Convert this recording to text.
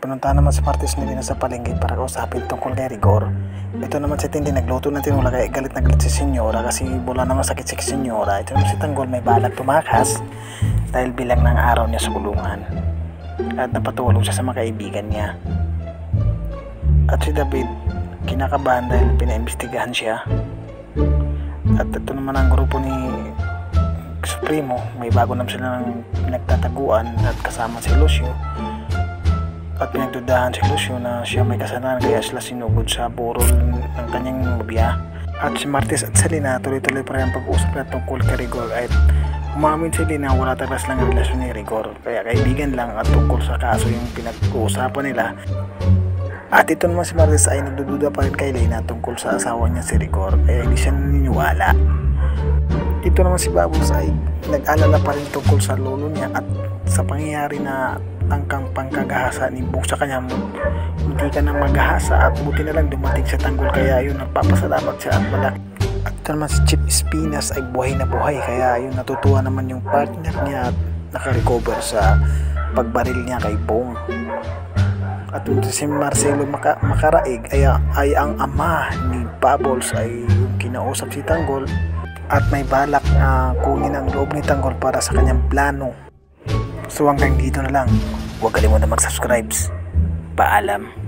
Pinuntahan naman si Martes ni Lina sa palengke para kausapin tungkol kay Rigor. Ito naman si Tindi nagluto ng tinula kaya galit na galit si Senyora kasi wala naman sakit si Senyora. Ito naman si Tanggol may balak tumakas dahil bilang ng araw niya sa kulungan at napatulog siya sa mga kaibigan niya. At si David kinakabahan dahil pinaimbestigahan siya. At ito naman ang grupo ni Supremo, may bago naman sila ng pinagtataguan at kasama si Lucio. At pinagdudahan si Lucio na siya may kasalanan kaya sila sinugod sa burol ng kanyang nobya. At si Martes at Selena tuloy-tuloy pa rin ang pag-uusap na tungkol kay Rigor at umamin si Lina wala talaga lang ang relasyon ni Rigor kaya kaibigan lang at tungkol sa kaso yung pinag-uusapan nila. At ito naman si Martes ay nagdududa pa rin kay Lina tungkol sa asawa niya si Rigor kaya hindi siya naniniwala. Ito naman si Babos ay nag-alala pa rin tungkol sa lolo niya at sa pangyayari na tangkang pangkagahasa ni Bong sa kanya. Hindi ka na maghahasa at buti na lang dumating sa Tanggol kaya yun nagpapasalamat siya at malaki. At naman si Chip Espinas ay buhay na buhay kaya yun natutuwa naman yung partner niya at nakarecover sa pagbaril niya kay Bong. At si Marcelo Makaraig ay ang ama ni Bubbles ay yung kinausap si Tanggol at may balak na kunin ang loob ni Tanggol para sa kanyang plano. So hanggang dito na lang. Huwag kalimutan mag-subscribe. Paalam.